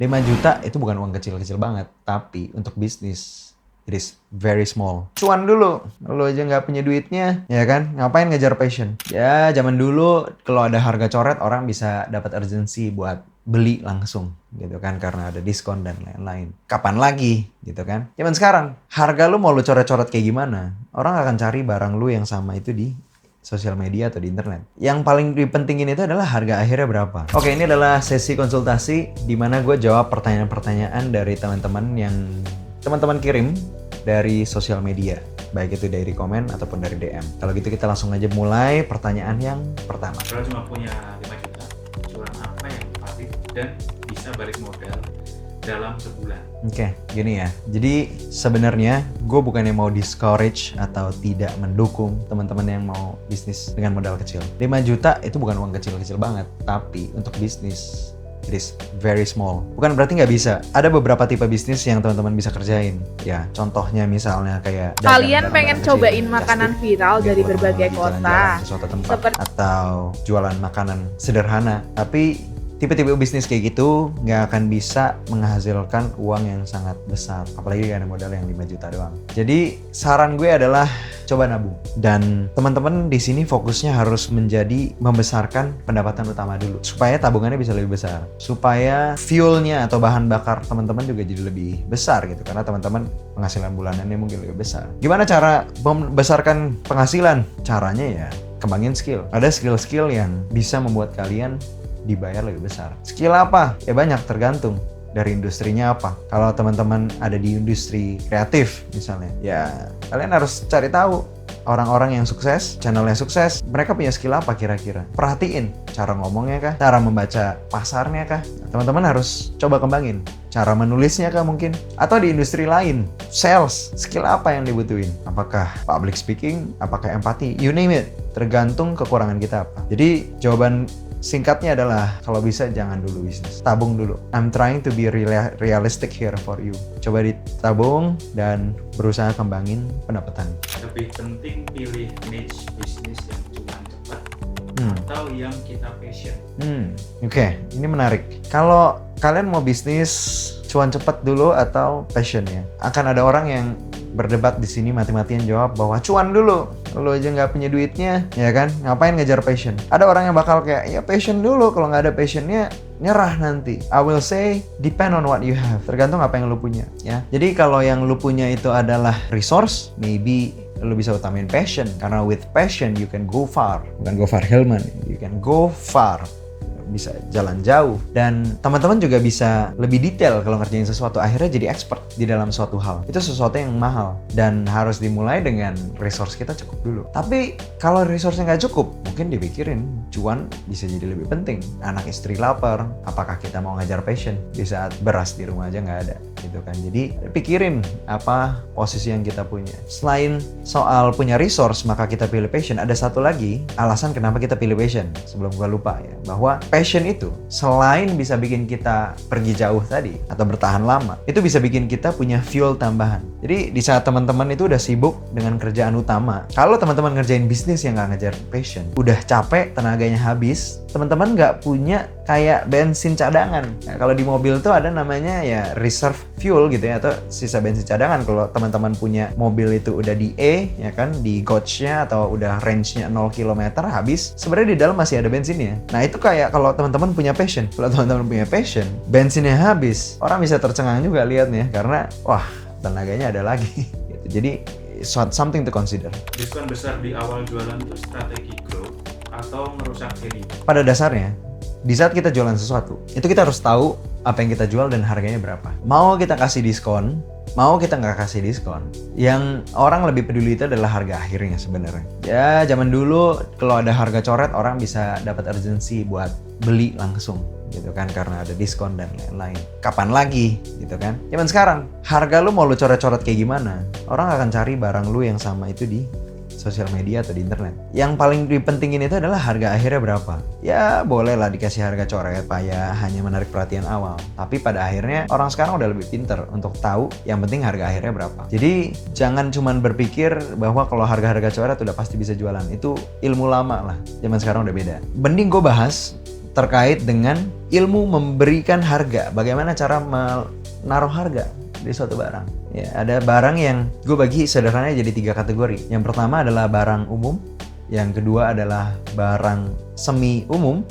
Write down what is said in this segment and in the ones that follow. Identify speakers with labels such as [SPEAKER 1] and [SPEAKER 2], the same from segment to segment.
[SPEAKER 1] 5 juta itu bukan uang kecil-kecil banget, tapi untuk bisnis it is very small. Cuan dulu, lo aja nggak punya duitnya, ya kan? Ngapain ngejar passion? Ya zaman dulu kalau ada harga coret orang bisa dapat urgency buat beli langsung gitu kan karena ada diskon dan lain-lain. Kapan lagi gitu kan? Zaman sekarang harga lu mau lu coret-coret kayak gimana? Orang akan cari barang lu yang sama itu di sosial media atau di internet. Yang paling dipentingin itu adalah harga akhirnya berapa. Oke, ini adalah sesi konsultasi di mana gue jawab pertanyaan-pertanyaan dari teman-teman yang teman-teman kirim dari sosial media, baik itu dari komen ataupun dari DM. Kalau gitu kita langsung aja mulai pertanyaan yang pertama.
[SPEAKER 2] Kalau cuma punya 5 juta, jualan apa yang valid dan bisa balik modal dalam sebulan?
[SPEAKER 1] Oke, gini ya. Jadi sebenarnya gue bukannya mau discourage atau tidak mendukung teman-teman yang mau bisnis dengan modal kecil. 5 juta itu bukan uang kecil-kecil banget, tapi untuk bisnis it is very small. Bukan berarti nggak bisa. Ada beberapa tipe bisnis yang teman-teman bisa kerjain. Ya, contohnya misalnya kayak
[SPEAKER 3] kalian pengen cobain makanan viral dari berbagai kota,
[SPEAKER 1] suatu tempat atau jualan makanan sederhana. Tapi tipe-tipe bisnis kayak gitu nggak akan bisa menghasilkan uang yang sangat besar. Apalagi karena modal yang 5 juta doang. Jadi saran gue adalah coba nabung. Dan teman-teman di sini fokusnya harus menjadi membesarkan pendapatan utama dulu. Supaya tabungannya bisa lebih besar. Supaya fuelnya atau bahan bakar teman-teman juga jadi lebih besar gitu. Karena teman-teman penghasilan bulanannya mungkin lebih besar. Gimana cara membesarkan penghasilan? Caranya ya kembangin skill. Ada skill-skill yang bisa membuat kalian dibayar lebih besar. Skill apa? Ya banyak, tergantung dari industrinya apa. Kalau teman-teman ada di industri kreatif misalnya, ya kalian harus cari tahu orang-orang yang sukses, channel yang sukses, mereka punya skill apa kira-kira. Perhatiin cara ngomongnya kah, cara membaca pasarnya kah. Teman-teman harus coba kembangin. Cara menulisnya kah mungkin. Atau di industri lain, sales, skill apa yang dibutuhin. Apakah public speaking, apakah empati, you name it. Tergantung kekurangan kita apa. Jadi jawaban singkatnya adalah kalau bisa jangan dulu bisnis, tabung dulu. I'm trying to be realistic here for you. Coba ditabung dan berusaha kembangin pendapatan.
[SPEAKER 2] Lebih penting pilih niche bisnis yang cuma cepat atau yang kita passion.
[SPEAKER 1] Oke, ini menarik. Kalau kalian mau bisnis cuan cepat dulu atau passion ya, akan ada orang yang berdebat di sini mati-matian jawab bahwa cuan dulu. Lo aja nggak punya duitnya, ya kan? Ngapain ngejar passion? Ada orang yang bakal kayak, ya passion dulu. Kalau nggak ada passionnya, nyerah nanti. I will say, depend on what you have. Tergantung apa yang lo punya, ya. Jadi kalau yang lo punya itu adalah resource, maybe lo bisa utamain passion. Karena with passion, you can go far. Bukan go far Hillman, you can go far. Bisa jalan jauh dan teman-teman juga bisa lebih detail kalau ngerjain sesuatu, akhirnya jadi expert di dalam suatu hal. Itu sesuatu yang mahal dan harus dimulai dengan resource kita cukup dulu. Tapi kalau resource-nya nggak cukup, mungkin dipikirin cuan bisa jadi lebih penting. Anak istri lapar, apakah kita mau ngajar passion di saat beras di rumah aja nggak ada gitu kan. Jadi pikirin apa posisi yang kita punya. Selain soal punya resource maka kita pilih passion, ada satu lagi alasan kenapa kita pilih passion sebelum gua lupa ya, bahwa passion itu selain bisa bikin kita pergi jauh tadi atau bertahan lama, itu bisa bikin kita punya fuel tambahan. Jadi di saat teman-teman itu udah sibuk dengan kerjaan utama, kalau teman-teman ngerjain bisnis yang nggak ngejar passion, udah capek, tenaganya habis, teman-teman nggak punya kayak bensin cadangan. Nah, kalau di mobil tuh ada namanya ya reserve fuel gitu ya, atau sisa bensin cadangan. Kalau teman-teman punya mobil itu udah di E ya kan, di gauge-nya atau udah range-nya 0 km habis, sebenarnya di dalam masih ada bensinnya. Nah itu kayak kalau teman-teman punya passion. Kalau teman-teman punya passion, bensinnya habis, orang bisa tercengang juga liatnya karena wah tenaganya ada lagi. Gitu. Jadi something to consider.
[SPEAKER 2] Diskon besar di awal jualan itu strategi growth atau merusak value?
[SPEAKER 1] Pada dasarnya, di saat kita jualan sesuatu, itu kita harus tahu apa yang kita jual dan harganya berapa. Mau kita kasih diskon, mau kita nggak kasih diskon, yang orang lebih peduli itu adalah harga akhirnya sebenarnya. Ya zaman dulu kalau ada harga coret orang bisa dapat urgency buat beli langsung gitu kan karena ada diskon dan lain-lain. Kapan lagi gitu kan? Zaman sekarang harga lu mau lu coret-coret kayak gimana? Orang akan cari barang lu yang sama itu di sosial media atau di internet. Yang paling dipentingin itu adalah harga akhirnya berapa. Ya boleh lah dikasih harga coret supaya hanya menarik perhatian awal. Tapi pada akhirnya orang sekarang udah lebih pinter untuk tahu yang penting harga akhirnya berapa. Jadi jangan cuman berpikir bahwa kalau harga-harga coret udah pasti bisa jualan. Itu ilmu lama lah. Zaman sekarang udah beda. Mending gue bahas terkait dengan ilmu memberikan harga. Bagaimana cara menaruh harga di suatu barang. Ya, ada barang yang gue bagi sederhananya jadi 3 kategori. Yang pertama adalah barang umum, yang kedua adalah barang semi umum,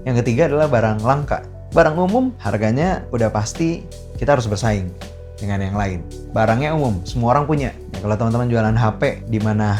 [SPEAKER 1] yang ketiga adalah barang langka. Barang umum harganya udah pasti kita harus bersaing dengan yang lain. Barangnya umum, semua orang punya. Ya, kalau teman-teman jualan HP di mana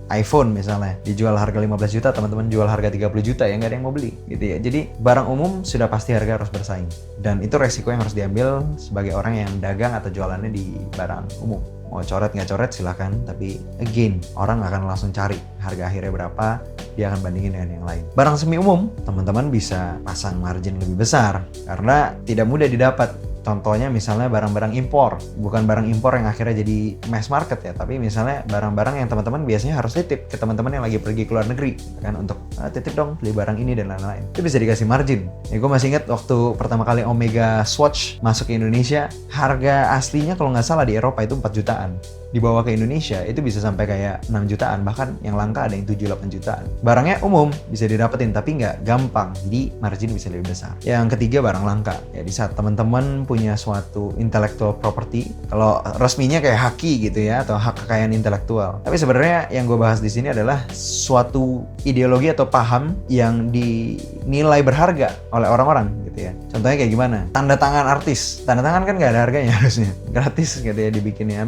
[SPEAKER 1] iPhone misalnya dijual harga 15 juta, teman-teman jual harga 30 juta, ya nggak ada yang mau beli gitu ya. Jadi barang umum sudah pasti harga harus bersaing, dan itu resiko yang harus diambil sebagai orang yang dagang atau jualannya di barang umum. Mau coret nggak coret silahkan, tapi again orang akan langsung cari harga akhirnya berapa, dia akan bandingin dengan yang lain. Barang semi umum, teman-teman bisa pasang margin lebih besar karena tidak mudah didapat. Contohnya misalnya barang-barang impor, bukan barang impor yang akhirnya jadi mass market ya, tapi misalnya barang-barang yang teman-teman biasanya harus titip ke teman-teman yang lagi pergi ke luar negeri, kan, untuk titip dong beli barang ini dan lain-lain. Itu bisa dikasih margin. Ya, gue masih ingat waktu pertama kali Omega Swatch masuk ke Indonesia, harga aslinya kalau nggak salah di Eropa itu 4 jutaan. Dibawa ke Indonesia itu bisa sampai kayak 6 jutaan, bahkan yang langka ada yang 7-8 jutaan. Barangnya umum, bisa didapetin tapi nggak gampang, jadi margin bisa lebih besar. Yang ketiga barang langka. Ya, di saat teman-teman punya suatu intellectual property, kalau resminya kayak haki gitu ya, atau hak kekayaan intelektual. Tapi sebenarnya yang gue bahas di sini adalah suatu ideologi atau paham yang dinilai berharga oleh orang-orang gitu ya. Contohnya kayak gimana? Tanda tangan artis. Tanda tangan kan nggak ada harganya harusnya, gratis gitu ya dibikinnya.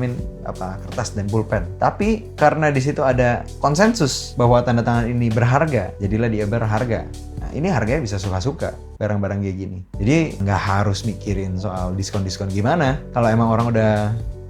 [SPEAKER 1] Kertas dan pulpen. Tapi karena di situ ada konsensus bahwa tanda tangan ini berharga, jadilah dia berharga. Nah, ini harganya bisa suka-suka barang-barang kayak gini. Jadi nggak harus mikirin soal diskon-diskon gimana. Kalau emang orang udah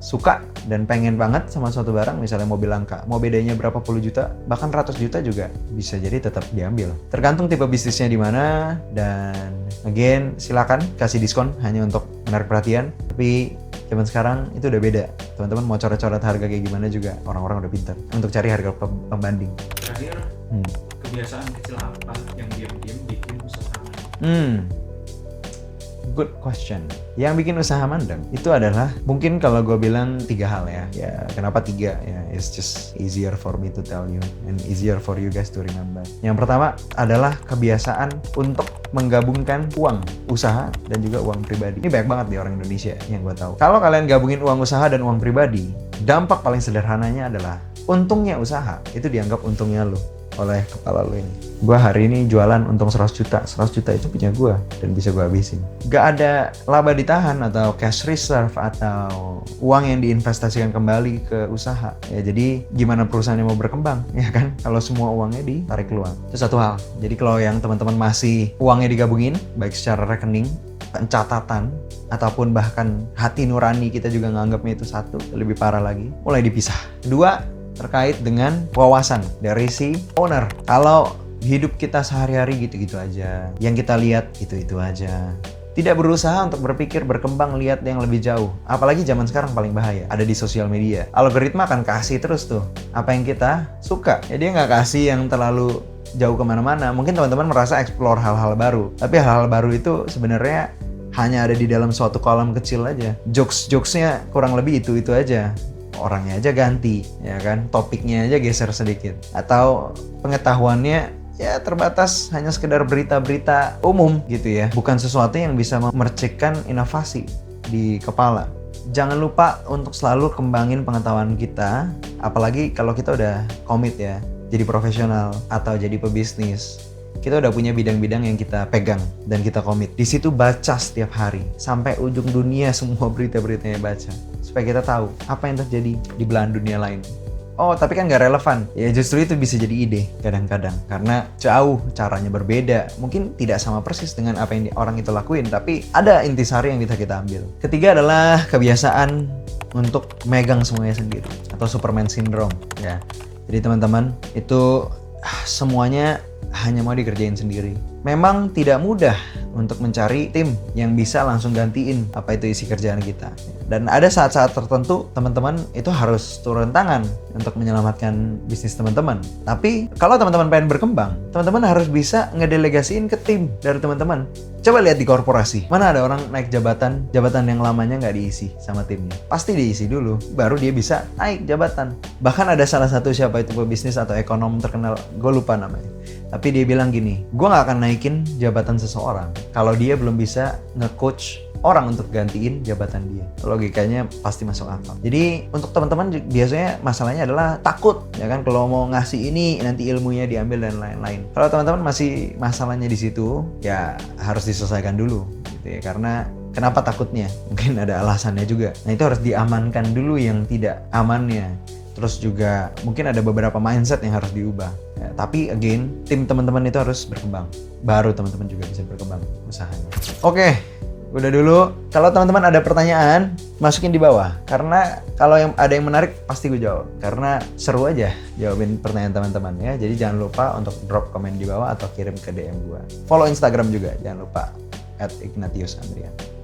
[SPEAKER 1] suka dan pengen banget sama suatu barang, misalnya mobil langka, mau bedanya berapa puluh juta, bahkan ratus juta juga bisa jadi tetap diambil. Tergantung tipe bisnisnya di mana, dan again silakan kasih diskon hanya untuk menarik perhatian. Tapi zaman sekarang itu udah beda. Teman-teman mau coret-coret harga kayak gimana juga orang-orang udah pintar untuk cari harga pembanding.
[SPEAKER 2] Terakhir, kebiasaan kecil apa yang diam-diam bikin usaha?
[SPEAKER 1] Good question. Yang bikin usaha mandang itu adalah, mungkin kalau gue bilang 3 hal ya. Ya, kenapa 3? Ya, it's just easier for me to tell you and easier for you guys to remember. Yang pertama adalah kebiasaan untuk menggabungkan uang usaha dan juga uang pribadi. Ini banyak banget di orang Indonesia yang gue tahu. Kalau kalian gabungin uang usaha dan uang pribadi, dampak paling sederhananya adalah untungnya usaha itu dianggap untungnya lo oleh kepala lo ini. Gue hari ini jualan untung 100 juta. 100 juta itu punya gue dan bisa gue habisin. Gak ada laba ditahan atau cash reserve atau uang yang diinvestasikan kembali ke usaha. Ya, jadi gimana perusahaannya mau berkembang, ya kan? Kalau semua uangnya ditarik keluar. Itu satu hal. Jadi kalau yang teman-teman masih uangnya digabungin, baik secara rekening, pencatatan, ataupun bahkan hati nurani kita juga nganggapnya itu satu, lebih parah lagi, mulai dipisah. Kedua, terkait dengan wawasan dari si owner. Kalau hidup kita sehari-hari gitu-gitu aja, yang kita lihat itu-itu aja, tidak berusaha untuk berpikir, berkembang, lihat yang lebih jauh. Apalagi zaman sekarang paling bahaya, ada di sosial media. Algoritma akan kasih terus tuh apa yang kita suka. Ya, dia nggak kasih yang terlalu jauh kemana-mana. Mungkin teman-teman merasa explore hal-hal baru, tapi hal-hal baru itu sebenarnya hanya ada di dalam suatu kolam kecil aja. Jokes-jokesnya kurang lebih itu-itu aja. Orangnya aja ganti, ya kan? Topiknya aja geser sedikit. Atau pengetahuannya ya terbatas hanya sekedar berita-berita umum gitu ya. Bukan sesuatu yang bisa memercikkan inovasi di kepala. Jangan lupa untuk selalu kembangin pengetahuan kita, apalagi kalau kita udah komit ya, jadi profesional atau jadi pebisnis. Kita udah punya bidang-bidang yang kita pegang dan kita komit. Di situ baca setiap hari sampai ujung dunia, semua berita-beritanya baca, supaya kita tahu apa yang terjadi di belahan dunia lain. Oh, tapi kan nggak relevan. Ya justru itu bisa jadi ide kadang-kadang, karena jauh caranya berbeda. Mungkin tidak sama persis dengan apa yang orang itu lakuin, tapi ada intisari yang bisa kita ambil. Ketiga adalah kebiasaan untuk megang semuanya sendiri atau Superman syndrome ya. Jadi teman-teman, itu semuanya hanya mau dikerjain sendiri. Memang tidak mudah untuk mencari tim yang bisa langsung gantiin apa itu isi kerjaan kita. Dan ada saat-saat tertentu teman-teman itu harus turun tangan untuk menyelamatkan bisnis teman-teman. Tapi kalau teman-teman pengen berkembang, teman-teman harus bisa ngedelegasiin ke tim dari teman-teman. Coba lihat di korporasi, mana ada orang naik jabatan yang lamanya nggak diisi sama timnya. Pasti diisi dulu, baru dia bisa naik jabatan. Bahkan ada salah satu siapa itu pebisnis atau ekonom terkenal, gue lupa namanya. Tapi dia bilang gini, gue nggak akan naikin jabatan seseorang kalau dia belum bisa nge-coach orang untuk gantiin jabatan dia. Logikanya pasti masuk akal. Jadi untuk teman-teman biasanya masalahnya adalah takut, ya kan, kalau mau ngasih ini nanti ilmunya diambil dan lain-lain. Kalau teman-teman masih masalahnya di situ, ya harus diselesaikan dulu, gitu ya. Karena kenapa takutnya? Mungkin ada alasannya juga. Nah itu harus diamankan dulu yang tidak amannya. Terus juga mungkin ada beberapa mindset yang harus diubah. Ya, tapi again, tim teman-teman itu harus berkembang. Baru teman-teman juga bisa berkembang usahanya. Oke. Udah dulu, kalau teman-teman ada pertanyaan, masukin di bawah. Karena kalau ada yang menarik, pasti gue jawab. Karena seru aja jawabin pertanyaan teman-teman ya. Jadi jangan lupa untuk drop komen di bawah atau kirim ke DM gue. Follow Instagram juga, jangan lupa @ignatiusandrian.